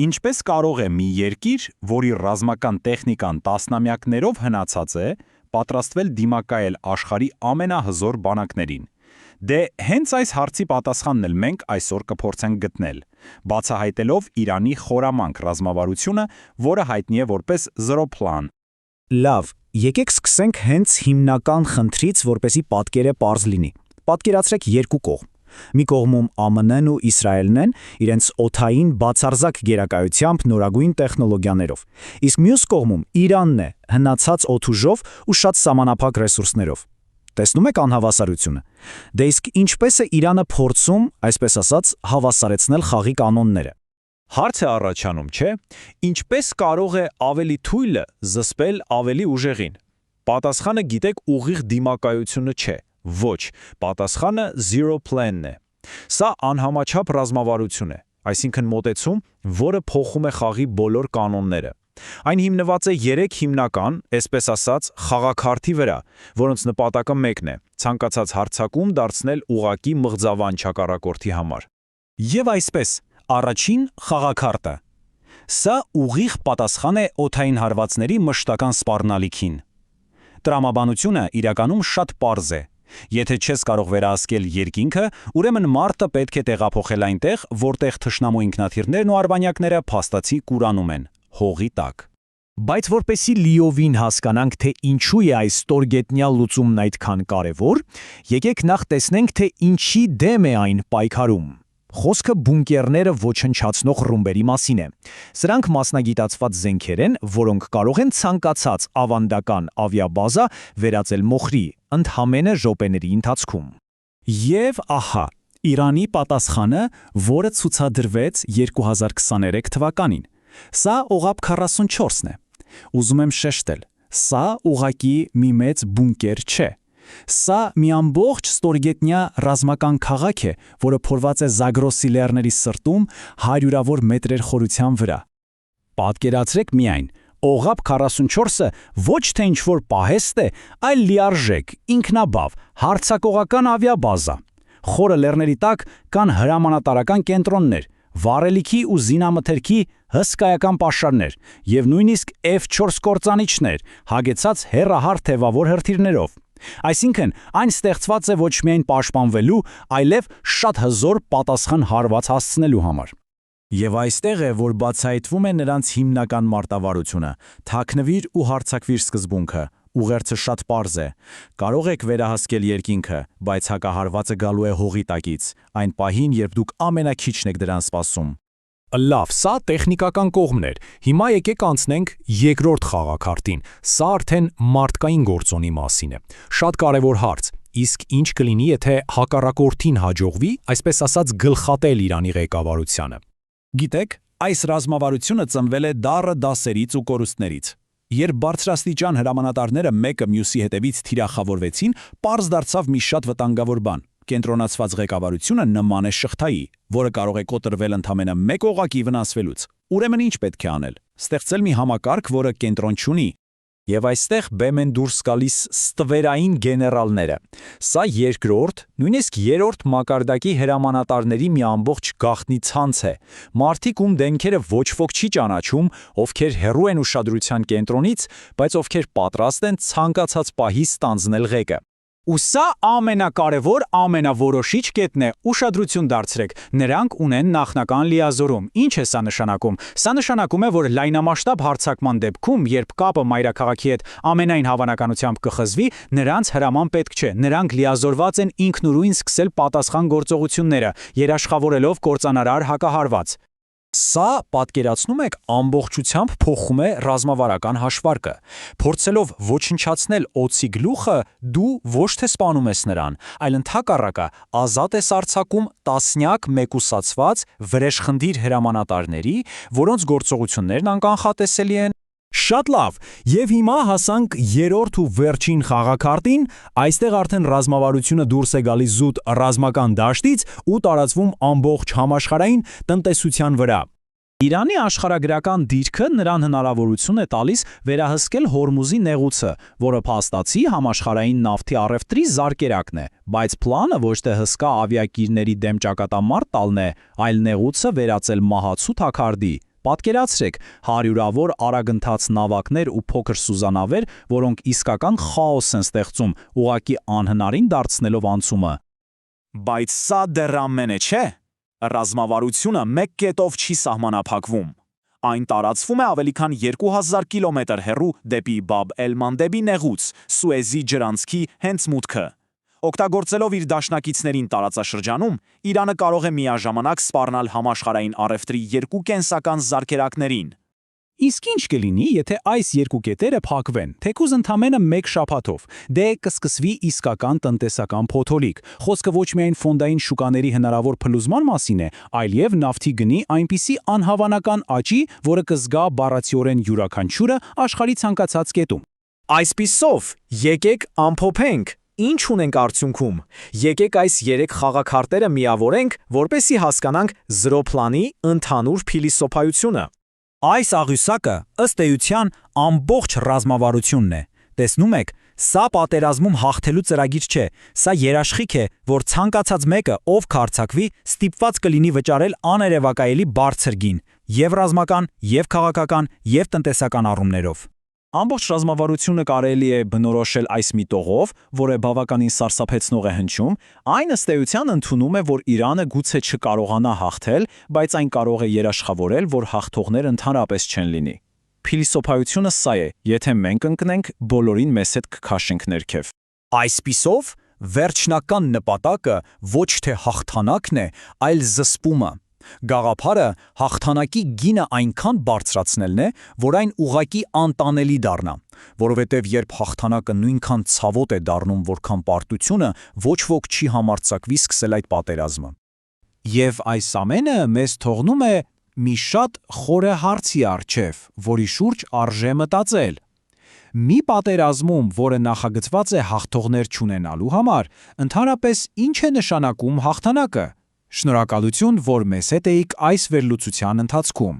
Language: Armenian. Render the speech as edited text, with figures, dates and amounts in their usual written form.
Ինչպես կարող է մի երկիր, որի ռազմական տեխնիկան տասնամյակներով հնացած է, պատրաստվել դիմակայել աշխարհի ամենահզոր բանակներին։ Դե հենց այս հարցի պատասխանն էլ մենք այսօր կփորձենք գտնել, բացահայտելով Իրանի խորամանկ ռազմավարությունը, որը հայտնի է որպես zero plan։ Լավ, եկեք սկսենք հենց հիմնական խնդրից, որպեսզի պատկերը պարզ լինի։ Պատկերացրեք երկու կողմ։ Մի կողմում ԱՄՆ-ն ու Իսրայելն են իրենց օդային բացարձակ գերակայությամբ նորագույն տեխնոլոգիաներով, իսկ մյուս կողմում Իրանն է հնացած օդուժով ու շատ սահմանափակ ռեսուրսներով։ Տեսնում եք անհավասարությունը։ Դե իսկ ինչպես է Իրանը փորձում, այսպես ասած, հավասարեցնել խաղի կանոնները։ Հարց է առաջանում, չէ՞, ինչպես կարող է ավելի թույլը զսպել ավելի ուժեղին։ Պատասխանը գիտեք ուղիղ դիմակայությունը չէ։ Ոչ, պատասխանը zero plan-ն է։ Սա անհամաչափ ռազմավարություն է, այսինքն մոտեցում, որը փոխում է խաղի բոլոր կանոնները։ Այն հիմնված է 3 հիմնական, այսպես ասած, խաղաքարտի վրա, որոնց նպատակը մեկն է՝ ցանկացած հարձակում դարձնել ուղղակի մղձավանջ հակառակորդի համար։ Եվ այսպես, առաջին խաղաքարտը։ Սա ուղիղ պատասխան է օդային հարվածների մշտական սպառնալիքին։ Տրամաբանությունը իրականում շատ պարզ է։ Եթե չես կարող վերահսկել երկինքը, ուրեմն մարտը պետք է տեղափոխել այնտեղ, որտեղ թշնամու ինքնաթիռներն ու արբանյակները փաստացի կուրանում են՝ հողի տակ։ Բայց որպեսզի լիովին հասկանանք, թե ինչու է այս ստորգետնյա լուծումն այդքան կարևոր, եկեք նախ տեսնենք, թե ինչի դեմ է այն պայքարում։ Խոսքը բունկերները ոչնչացնող ռումբերի մասին է։ Սրանք մասնագիտացված զենքեր են, որոնք կարող են ցանկացած ավանդական ավիաբազա վերածել մոխրի ընդհանրապես րոպեների ընթացքում։ Եվ ահա, Իրանի պատասխանը, որը ցուցադրվեց 2023 թվականին։ Սա օղապ 44-ն է։ Ուզում եմ շեշտել, սա ուղղակի մի մեծ բունկեր չէ։ Սա մի ամբողջ ստորգետնյա ռազմական քաղաք է, որը փորված է Զագրոսի լեռների սրտում հարյուրավոր մետրեր խորության վրա։ Պատկերացրեք միայն, օղապ 44-ը ոչ թե ինչ-որ պահեստ է, այլ լիարժեք, ինքնաբավ, հարձակողական ավիաբազա։ Խորը լեռների տակ կան հրամանատարական կենտրոններ, վառելիքի ու զինամթերքի հսկայական պաշարներ և նույնիսկ F4 կործանիչներ, հագեցած հեռահար թևավոր հրթիռներով։ Այսինքն, այն ստեղծված է ոչ միայն պաշտպանվելու, այլև շատ հզոր պատասխան հարված հասցնելու համար։ Եվ այստեղ է, որ բացահայտվում է նրանց հիմնական մարտավարությունը՝ թաքնվիր ու հարձակվիր սկզբունքը։ Ուղերձը շատ պարզ է։ Կարող եք վերահսկել երկինքը, բայց հակահարվածը գալու է հողի տակից, այն պահին, երբ դուք ամենաքիչն եք դրան սպասում։ Լավ, սա տեխնիկական կողմն էր։ Հիմա եկեք անցնենք երկրորդ խաղաքարտին։ Սա արդեն մարդկային գործոնի մասին է։ Շատ կարևոր հարց։ Իսկ ինչ կլինի, եթե հակառակորդին հաջողվի, այսպես ասած, գլխատել Իրանի ղեկավարությանը։ Գիտեք, այս ռազմավարությունը ծնվել է դառը դասերից ու կորուստներից։ Երբ բարձրաստիճան հրամանատարները մեկը մյուսի հետևից թիրախավորվեցին, պարզ դարձավ մի շատ վտանգավոր բան։ Կենտրոնացված ղեկավարությունը նման է շղթայի, որը կարող է կոտրվել ընդամենը մեկ օղակի վնասվելուց։ Ուրեմն ինչ պետք է անել։ Ստեղծել մի համակարգ, որը կենտրոն չունի։ Եվ այստեղ բեմ են դուրս գալիս ստվերային գեներալները։ Սա երկրորդ, նույնիսկ երրորդ մակարդակի հրամանատարների մի ամբողջ գաղտնի ցանց է։ Մարդիկ, ում դեմքերը ոչ ոք չի ճանաչում, ովքեր հեռու են ուշադրության կենտրոնից, բայց ովքեր պատրաստ են ցանկացած պահի ստանձնել ղեկը։ Ու սա ամենակարևոր, ամենավորոշիչ կետն է, ուշադրություն դարձրեք, նրանք ունեն նախնական լիազորում։ Ինչ է սա նշանակում։ Սա նշանակում է, որ լայնամասշտաբ հարձակման դեպքում, երբ կապը մայրաքաղաքի հետ ամենայն հավանականությամբ կխզվի, նրանց հրաման պետք չէ։ Նրանք լիազորված են ինքնուրույն սկսել պատասխան գործողությունները, երաշխավորելով կործանարար հակահարված։ Սա, պատկերացնում եք, ամբողջությամբ փոխում է ռազմավարական հաշվարկը։ Փորձելով ոչնչացնել օձի գլուխը, դու ոչ թե սպանում ես նրան, այլ ընդհակառակը ազատ ես արձակում տասնյակ մեկուսացված վրեժխնդիր հրամանատարների, որոնց գործողություններն անկանխատեսելի են։ Շատ լավ, եւ հիմա հասանք երրորդ ու վերջին խաղաքարտին, այստեղ արդեն ռազմավարությունը դուրս է գալիս զուտ ռազմական դաշտից ու տարածվում ամբողջ համաշխարհային տնտեսության վրա։ Իրանի աշխարհագրական դիրքը նրան հնարավորություն է տալիս վերահսկել Հորմուզի նեղուցը, որը փաստացի համաշխարհային նավթի առևտրի զարկերակն է, բայց պլանը ոչ թե հսկա ավիակիրների դեմ ճակատամարտ տալն է, այլ նեղուցը վերածել մահացու թաքարդի։ Պատկերացրեք հարյուրավոր արագընթաց նավակներ ու փոքր սուզանավեր, որոնք իսկական խաոս են ստեղծում, ուղղակի անհնարին դարձնելով անցումը։ Բայց սա դեռ ամենը չէ։ Ռազմավարությունը մեկ կետով չի սահմանափակվում։ Այն տարածվում է ավելի քան 2000 կիլոմետր հեռու դեպի Բաբ էլ-Մանդեբի նեղուց, Սուեզի ջրանցքի հենց մուտքը։ Օգտագործելով իր դաշնակիցներին տարածաշրջանում, Իրանը կարող է միաժամանակ սպառնալ համաշխարհային առևտրի երկու կենսական զարկերակներին։ Իսկ ինչ կլինի, եթե այս երկու կետերը փակվեն, թեկուզ ընդամենը մեկ շաբաթով, դե կսկսվի իսկական տնտեսական փոթորիկ։ Խոսքը ոչ միայն ֆոնդային շուկաների հնարավոր փլուզման մասին է, այլև նավթի գնի այնպիսի անհավանական աճի, որը կզգա բառացիորեն յուրաքանչյուրը աշխարհի ցանկացած կետում։ Այսպիսով, եկեք ամփոփենք, ինչ ունենք արդյունքում։ Եկեք այս 3 խաղաքարտերը միավորենք, որպեսզի հասկանանք զրո պլանի ընդհանուր փիլիսոփայությունը։ Այս աղյուսակը ըստ էության ամբողջ ռազմավարությունն է։ Տեսնում եք, սա պատերազմում հաղթելու ծրագիր չէ, սա երաշխիք է, որ ցանկացած մեկը, ով կհարձակվի, ստիպված կլինի վճարել աներևակայելի բարձր գին, եւ ռազմական, եւ քաղաքական, եւ տնտեսական առումներով։ Ամբողջ ռազմավարությունը կարելի է բնորոշել այս միտողով, որը բավականին սարսափեցնող է հնչում, այն ըստ էության ընդունում է, որ Իրանը գուցե չկարողանա հաղթել, բայց այն կարող է երաշխավորել, որ հաղթողներ ընդհանրապես չեն լինի։ Փիլիսոփայությունը սա է, եթե մենք ընկնենք, բոլորին մեզ հետ կքաշենք ներքև։ Այսպիսով, վերջնական նպատակը ոչ թե հաղթանակն է, այլ զսպումը։ Գաղափարը հաղթանակի գինը այնքան բարձրացնելն է, որ այն ուղղակի անտանելի դառնա, որովհետև երբ հաղթանակը նույնքան ցավոտ է դառնում, որքան պարտությունը, ոչ ոք չի համարձակվի սկսել այդ պատերազմը։ Եվ այս ամենը մեզ թողնում է մի շատ խորը հարցի առջև, որի շուրջ արժե մտածել։ Մի պատերազմում, որը նախագծված է հաղթողներ չունենալու համար, ընդհանրապես ինչ է նշանակում հաղթանակը։ Շնորհակալություն, որ մեզ հետ էիք այս վերլուծության ընթացքում։